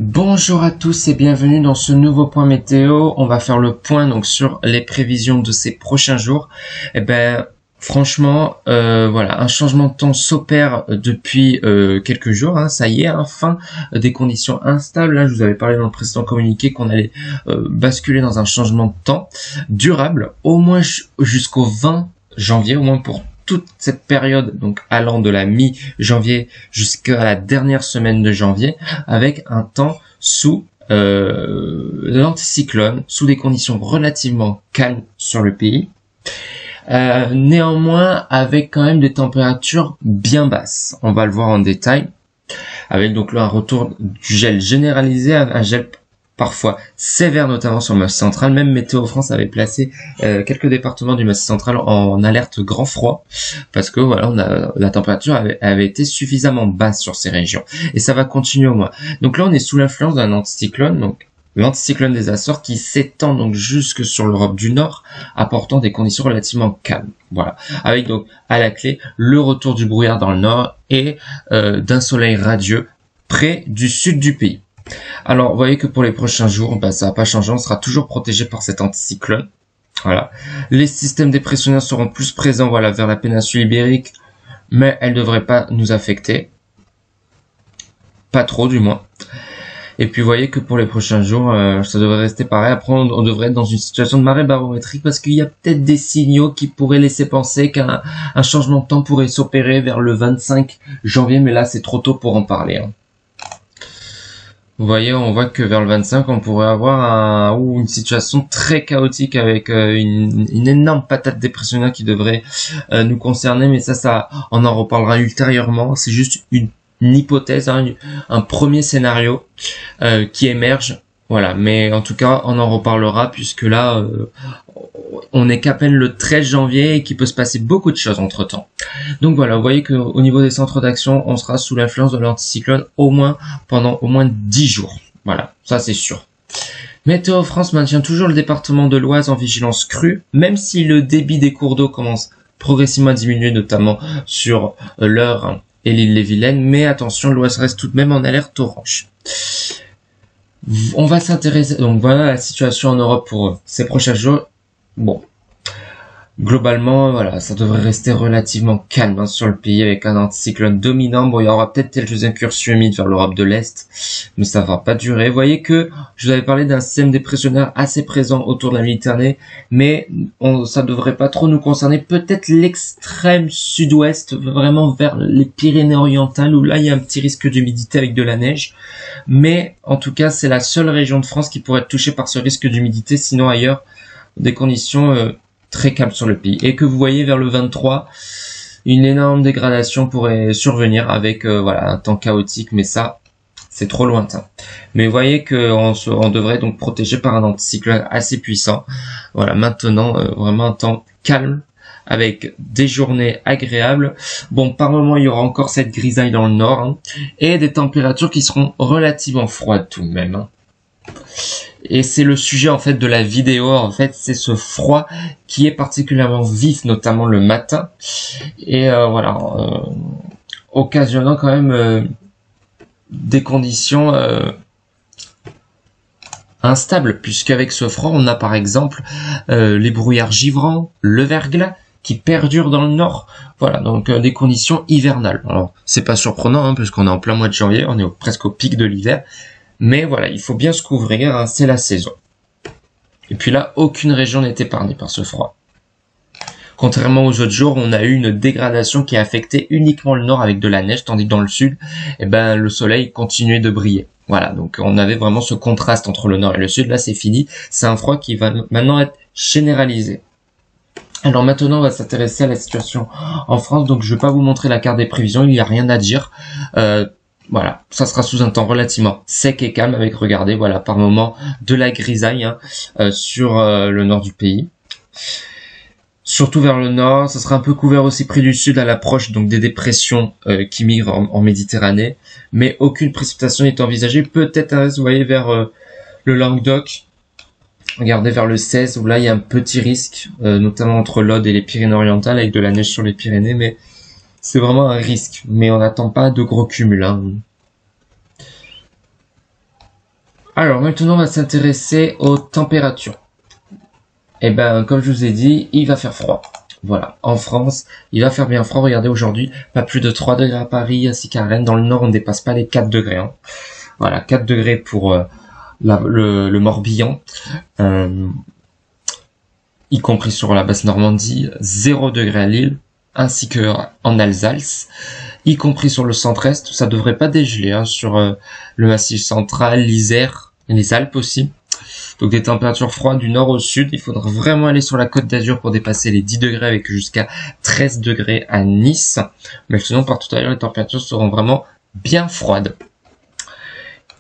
Bonjour à tous et bienvenue dans ce nouveau point météo. On va faire le point donc sur les prévisions de ces prochains jours. Franchement, voilà, un changement de temps s'opère depuis quelques jours. Ça y est, fin des conditions instables. Là, je vous avais parlé dans le précédent communiqué qu'on allait basculer dans un changement de temps durable, au moins jusqu'au 20 janvier, au moins pour toute cette période, donc allant de la mi-janvier jusqu'à la dernière semaine de janvier, avec un temps sous l'anticyclone, sous des conditions relativement calmes sur le pays. Néanmoins, avec quand même des températures bien basses. On va le voir en détail, avec donc là un retour du gel généralisé, un gel parfois sévère, notamment sur le Massif central. Même Météo France avait placé quelques départements du Massif central en alerte grand froid, parce que voilà, la température avait été suffisamment basse sur ces régions, et ça va continuer au moins. Donc là, on est sous l'influence d'un anticyclone, donc l'anticyclone des Açores, qui s'étend donc jusque sur l'Europe du Nord, apportant des conditions relativement calmes. Voilà, avec donc à la clé le retour du brouillard dans le nord et d'un soleil radieux près du sud du pays. Alors, vous voyez que pour les prochains jours, ça va pas changer, on sera toujours protégé par cet anticyclone. Voilà. Les systèmes dépressionnaires seront plus présents, voilà, vers la péninsule ibérique, mais elles ne devraient pas nous affecter. Pas trop, du moins. Et puis, vous voyez que pour les prochains jours, ça devrait rester pareil. Après, on devrait être dans une situation de marée barométrique, parce qu'il y a peut-être des signaux qui pourraient laisser penser qu'un changement de temps pourrait s'opérer vers le 25 janvier, mais là, c'est trop tôt pour en parler. Vous voyez, on voit que vers le 25, on pourrait avoir une situation très chaotique avec une énorme patate dépressionnaire qui devrait nous concerner, mais ça, on en reparlera ultérieurement. C'est juste une hypothèse, un premier scénario qui émerge. Voilà, mais en tout cas, on en reparlera, puisque là, on n'est qu'à peine le 13 janvier et qu'il peut se passer beaucoup de choses entre-temps. Donc voilà, vous voyez qu'au niveau des centres d'action, on sera sous l'influence de l'anticyclone pendant au moins 10 jours. Voilà, ça c'est sûr. Météo France maintient toujours le département de l'Oise en vigilance crue, même si le débit des cours d'eau commence progressivement à diminuer, notamment sur l'Eure et l'île-et-Vilaine, mais attention, l'Oise reste tout de même en alerte orange. On va s'intéresser, donc voilà la situation en Europe pour ces prochains jours. Bon, globalement, voilà, ça devrait rester relativement calme sur le pays, avec un anticyclone dominant. Bon, il y aura peut-être quelques incursions humides vers l'Europe de l'Est, mais ça va pas durer. Vous voyez que je vous avais parlé d'un système dépressionnaire assez présent autour de la Méditerranée, mais ça devrait pas trop nous concerner. Peut-être l'extrême sud-ouest, vraiment vers les Pyrénées-Orientales, où là il y a un petit risque d'humidité avec de la neige. Mais en tout cas, c'est la seule région de France qui pourrait être touchée par ce risque d'humidité. Sinon ailleurs, des conditions très calmes sur le pays. Et que vous voyez vers le 23, une énorme dégradation pourrait survenir avec un temps chaotique, mais ça, c'est trop lointain. Mais vous voyez qu'on devrait donc protéger par un anticyclone assez puissant. Voilà, maintenant, vraiment un temps calme, avec des journées agréables. Bon, par moment, il y aura encore cette grisaille dans le nord, et des températures qui seront relativement froides tout de même. Et c'est le sujet en fait de la vidéo, en fait, c'est ce froid qui est particulièrement vif, notamment le matin, et occasionnant quand même des conditions instables, puisqu'avec ce froid, on a par exemple les brouillards givrants, le verglas qui perdure dans le nord. Voilà, donc des conditions hivernales. Alors, c'est pas surprenant, puisqu'on est en plein mois de janvier, on est presque au pic de l'hiver. Mais voilà, il faut bien se couvrir, c'est la saison. Et puis là, aucune région n'est épargnée par ce froid. Contrairement aux autres jours, on a eu une dégradation qui a affecté uniquement le nord avec de la neige, tandis que dans le sud, le soleil continuait de briller. Voilà, donc on avait vraiment ce contraste entre le nord et le sud. Là, c'est fini. C'est un froid qui va maintenant être généralisé. Alors maintenant, on va s'intéresser à la situation en France. Donc, je vais pas vous montrer la carte des prévisions, il n'y a rien à dire. Voilà, ça sera sous un temps relativement sec et calme, avec, regardez, voilà, par moment de la grisaille sur le nord du pays. Surtout vers le nord, ça sera un peu couvert aussi près du sud à l'approche donc des dépressions qui migrent en Méditerranée, mais aucune précipitation n'est envisagée. Peut-être, vous voyez, vers le Languedoc, regardez vers le 16, où là il y a un petit risque, notamment entre l'Aude et les Pyrénées-Orientales, avec de la neige sur les Pyrénées, mais c'est vraiment un risque, mais on n'attend pas de gros cumuls. Alors maintenant, on va s'intéresser aux températures. Et ben, comme je vous ai dit, il va faire froid. Voilà, en France, il va faire bien froid. Regardez aujourd'hui, pas plus de 3 degrés à Paris ainsi qu'à Rennes. Dans le nord, on ne dépasse pas les 4 degrés. Hein. Voilà, 4 degrés pour le Morbihan, y compris sur la basse Normandie, 0 degré à Lille, ainsi que en Alsace, y compris sur le centre-est. Ça devrait pas dégeler hein, sur le Massif central, l'Isère, les Alpes aussi. Donc des températures froides du nord au sud. Il faudra vraiment aller sur la Côte d'Azur pour dépasser les 10 degrés avec jusqu'à 13 degrés à Nice. Mais sinon, partout ailleurs, les températures seront vraiment bien froides.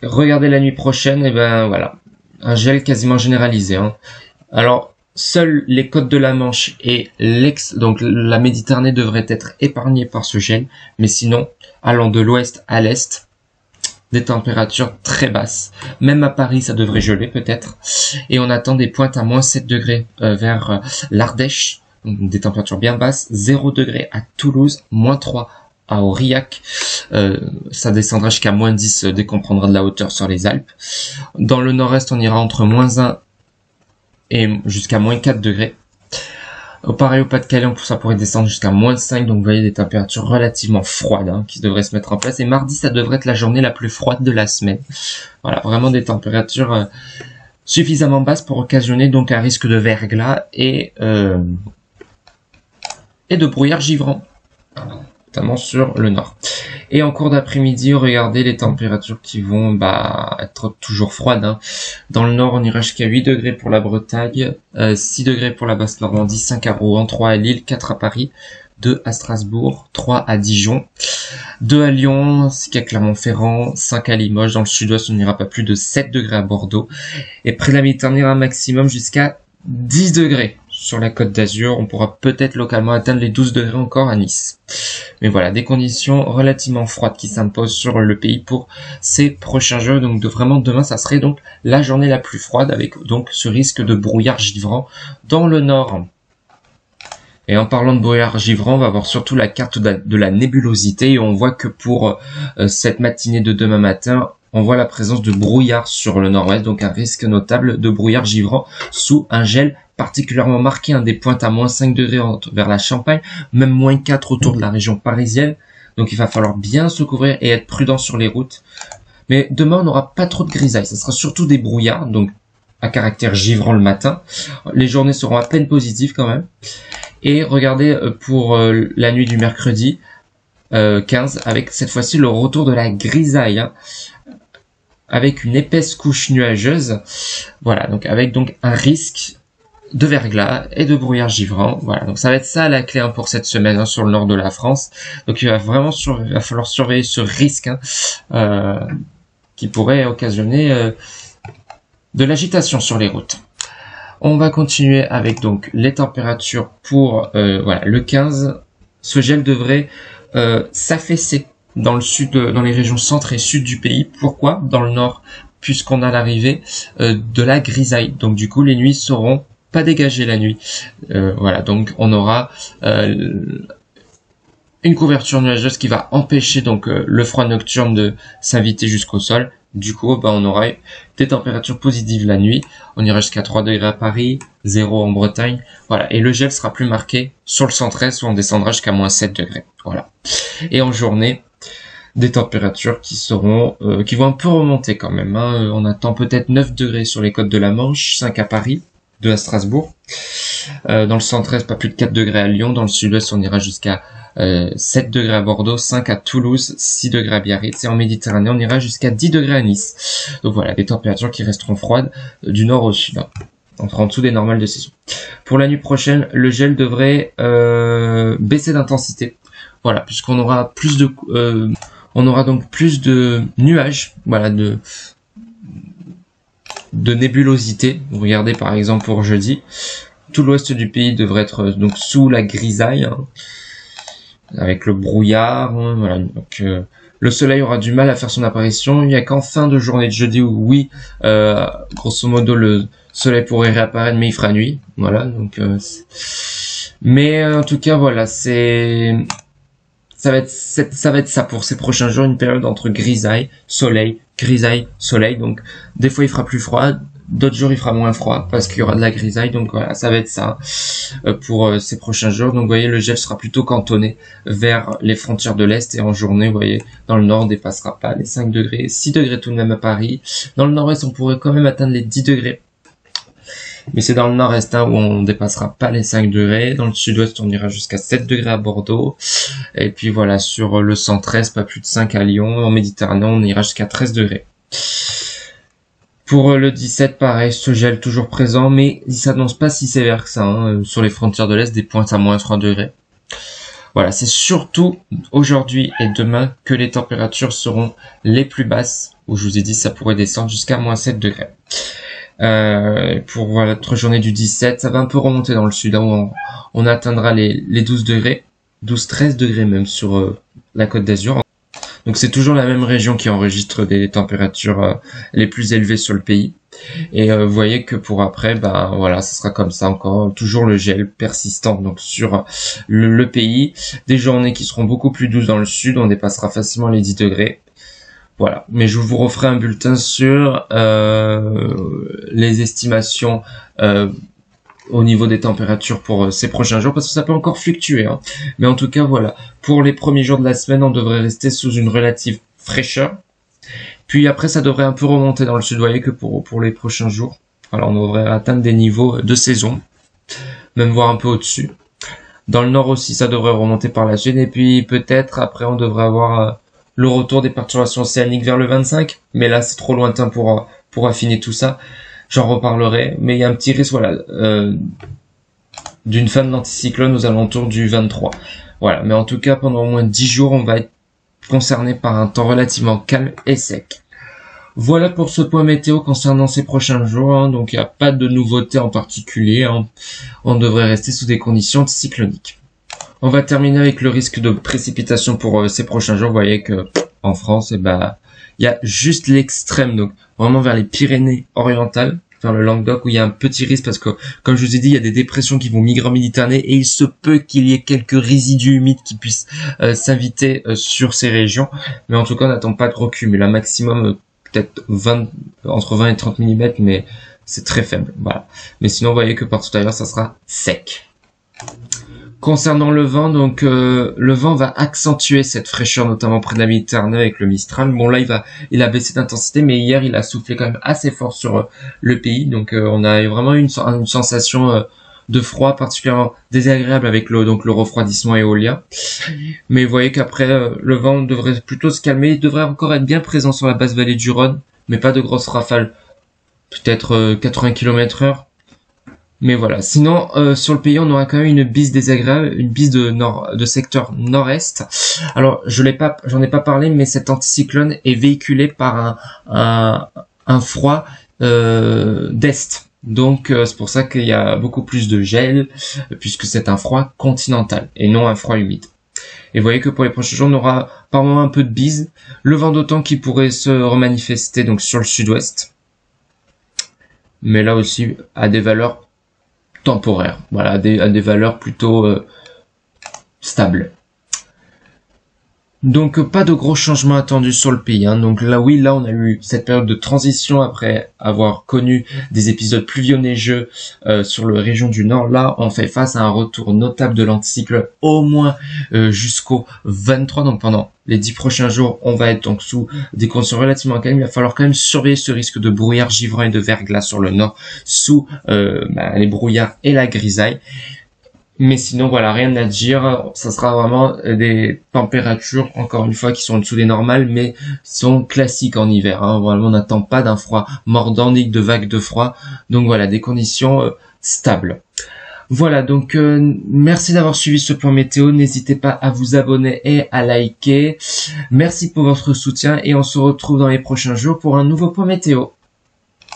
Regardez la nuit prochaine, et ben voilà, un gel quasiment généralisé. Hein. Alors, seules les côtes de la Manche et donc la Méditerranée devraient être épargnées par ce gel. Mais sinon, allant de l'ouest à l'est, des températures très basses. Même à Paris, ça devrait geler peut-être. Et on attend des pointes à moins 7 degrés vers l'Ardèche. Des températures bien basses. 0 degré à Toulouse, moins 3 à Aurillac. Ça descendra jusqu'à moins 10 dès qu'on prendra de la hauteur sur les Alpes. Dans le nord-est, on ira entre moins 1 et jusqu'à moins 4 degrés. Pareil au Pas-de-Calais, ça pourrait descendre jusqu'à moins 5, donc vous voyez des températures relativement froides hein, qui devraient se mettre en place. Et mardi, ça devrait être la journée la plus froide de la semaine. Voilà, vraiment des températures suffisamment basses pour occasionner donc un risque de verglas et de brouillard givrant, notamment sur le nord. Et en cours d'après-midi, regardez les températures qui vont être toujours froides. Hein. Dans le nord, on ira jusqu'à 8 degrés pour la Bretagne, 6 degrés pour la basse Normandie, 5 à Rouen, 3 à Lille, 4 à Paris, 2 à Strasbourg, 3 à Dijon, 2 à Lyon, ainsi qu'à Clermont-Ferrand, 5 à Limoges. Dans le sud-ouest, on n'ira pas plus de 7 degrés à Bordeaux. Et près de la Méditerranée, on ira un maximum jusqu'à 10 degrés. Sur la Côte d'Azur, on pourra peut-être localement atteindre les 12 degrés encore à Nice. Mais voilà, des conditions relativement froides qui s'imposent sur le pays pour ces prochains jours. Donc vraiment demain, ça serait donc la journée la plus froide avec donc ce risque de brouillard givrant dans le nord. Et en parlant de brouillard givrant, on va voir surtout la carte de la nébulosité et on voit que pour cette matinée de demain matin, on voit la présence de brouillard sur le nord-ouest, donc un risque notable de brouillard givrant sous un gel particulièrement marqué, hein, des pointes à moins 5 degrés vers la Champagne, même moins 4 autour de la région parisienne. Donc il va falloir bien se couvrir et être prudent sur les routes. Mais demain, on n'aura pas trop de grisaille, ce sera surtout des brouillards, donc à caractère givrant le matin. Les journées seront à peine positives quand même. Et regardez pour la nuit du mercredi 15, avec cette fois-ci le retour de la grisaille, hein, avec une épaisse couche nuageuse. Voilà, donc avec donc un risque de verglas et de brouillard givrant. Voilà, donc ça va être ça la clé hein, pour cette semaine hein, sur le nord de la France. Donc il va vraiment falloir surveiller ce risque hein, qui pourrait occasionner de l'agitation sur les routes. On va continuer avec donc les températures pour voilà le 15. Ce gel devrait s'affaisser dans le sud, dans les régions centre et sud du pays. Pourquoi? Dans le nord, puisqu'on a l'arrivée de la grisaille. Donc du coup, les nuits seront pas dégagées la nuit. Voilà, donc on aura une couverture nuageuse qui va empêcher donc le froid nocturne de s'inviter jusqu'au sol. Du coup, on aura des températures positives la nuit. On ira jusqu'à 3 degrés à Paris, 0 en Bretagne. Voilà. Et le gel sera plus marqué sur le centre-est où on descendra jusqu'à moins 7 degrés. Voilà. Et en journée, des températures qui seront, qui vont un peu remonter quand même. Hein. On attend peut-être 9 degrés sur les côtes de la Manche, 5 à Paris, 2 à Strasbourg. Dans le centre-est, pas plus de 4 degrés à Lyon. Dans le sud-ouest, on ira jusqu'à 7 degrés à Bordeaux, 5 à Toulouse, 6 degrés à Biarritz. Et en Méditerranée, on ira jusqu'à 10 degrés à Nice. Donc voilà, des températures qui resteront froides du nord au sud. Hein. En dessous des normales de saison. Pour la nuit prochaine, le gel devrait baisser d'intensité. Voilà, puisqu'on aura plus de... on aura donc plus de nuages, voilà, de nébulosité. Vous regardez par exemple pour jeudi, tout l'ouest du pays devrait être donc sous la grisaille, hein, avec le brouillard. Hein, voilà. Donc le soleil aura du mal à faire son apparition. Il n'y a qu'en fin de journée de jeudi où oui, grosso modo le soleil pourrait réapparaître, mais il fera nuit. Voilà. Donc, mais en tout cas voilà, c'est ça va être ça pour ces prochains jours, une période entre grisaille, soleil, donc des fois il fera plus froid, d'autres jours il fera moins froid parce qu'il y aura de la grisaille, donc voilà, ça va être ça pour ces prochains jours. Donc vous voyez, le gel sera plutôt cantonné vers les frontières de l'Est, et en journée, vous voyez, dans le nord on dépassera pas les 5 degrés, 6 degrés tout de même à Paris. Dans le nord-ouest on pourrait quand même atteindre les 10 degrés. Mais c'est dans le nord-est où on dépassera pas les 5 degrés. Dans le sud-ouest, on ira jusqu'à 7 degrés à Bordeaux. Et puis voilà, sur le centre-est, pas plus de 5 à Lyon. En Méditerranée, on ira jusqu'à 13 degrés. Pour le 17, pareil, ce gel toujours présent, mais il s'annonce pas si sévère que ça. Sur les frontières de l'Est, des pointes à moins 3 degrés. Voilà, c'est surtout aujourd'hui et demain que les températures seront les plus basses. Où je vous ai dit, ça pourrait descendre jusqu'à moins 7 degrés. Pour voilà, notre journée du 17, ça va un peu remonter dans le sud, où on atteindra les 12 degrés, 12-13 degrés même sur la Côte d'Azur. Donc c'est toujours la même région qui enregistre des températures les plus élevées sur le pays. Et vous voyez que pour après, voilà, ça sera comme ça encore, toujours le gel persistant donc sur le pays. Des journées qui seront beaucoup plus douces dans le sud, on dépassera facilement les 10 degrés. Voilà, mais je vous referai un bulletin sur les estimations au niveau des températures pour ces prochains jours, parce que ça peut encore fluctuer. Mais en tout cas, voilà, pour les premiers jours de la semaine, on devrait rester sous une relative fraîcheur. Puis après, ça devrait un peu remonter dans le sud. Vous voyez que pour les prochains jours, voilà, on devrait atteindre des niveaux de saison, même voir un peu au-dessus. Dans le nord aussi, ça devrait remonter par la suite. Et puis peut-être après, on devrait avoir le retour des perturbations océaniques vers le 25, mais là c'est trop lointain pour affiner tout ça. J'en reparlerai, mais il y a un petit risque, voilà, d'une fin de l'anticyclone aux alentours du 23. Voilà, mais en tout cas pendant au moins 10 jours, on va être concerné par un temps relativement calme et sec. Voilà pour ce point météo concernant ces prochains jours, donc il n'y a pas de nouveauté en particulier, on devrait rester sous des conditions anticycloniques. On va terminer avec le risque de précipitation pour ces prochains jours. Vous voyez que en France, il y a juste l'extrême, donc vraiment vers les Pyrénées orientales, vers le Languedoc, où il y a un petit risque parce que, comme je vous ai dit, il y a des dépressions qui vont migrer en Méditerranée et il se peut qu'il y ait quelques résidus humides qui puissent s'inviter sur ces régions. Mais en tout cas, on n'attend pas de recul. Un maximum peut-être entre 20 et 30 mm, mais c'est très faible. Voilà. Mais sinon, vous voyez que partout ailleurs, ça sera sec. Concernant le vent, donc le vent va accentuer cette fraîcheur, notamment près de la Méditerranée avec le Mistral. Bon là, il a baissé d'intensité, mais hier il a soufflé quand même assez fort sur le pays. Donc on a vraiment eu une sensation de froid particulièrement désagréable avec le refroidissement éolien. Mais vous voyez qu'après le vent devrait plutôt se calmer. Il devrait encore être bien présent sur la basse vallée du Rhône, mais pas de grosses rafales. Peut-être 80 km/h. Mais voilà, sinon sur le pays on aura quand même une bise désagréable, une bise de secteur nord-est. Alors j'en ai pas parlé, mais cet anticyclone est véhiculé par un froid d'est. Donc c'est pour ça qu'il y a beaucoup plus de gel, puisque c'est un froid continental et non un froid humide. Et vous voyez que pour les prochains jours on aura par moment un peu de bise, le vent d'automne qui pourrait se remanifester donc sur le sud-ouest, mais là aussi à des valeurs temporaire, voilà, à des valeurs plutôt stables. Donc pas de gros changements attendus sur le pays. Donc là oui, là on a eu cette période de transition après avoir connu des épisodes pluvio-neigeux sur la région du Nord. Là on fait face à un retour notable de l'anticyclone au moins jusqu'au 23. Donc pendant les 10 prochains jours, on va être donc sous des conditions relativement calmes. Il va falloir quand même surveiller ce risque de brouillard givrant et de verglas sur le nord, sous les brouillards et la grisaille. Mais sinon, voilà, rien à dire. Ça sera vraiment des températures, encore une fois, qui sont en dessous des normales, mais sont classiques en hiver. Vraiment, on n'attend pas d'un froid mordant ni de vagues de froid. Donc voilà, des conditions stables. Voilà, donc merci d'avoir suivi ce point météo. N'hésitez pas à vous abonner et à liker. Merci pour votre soutien et on se retrouve dans les prochains jours pour un nouveau point météo.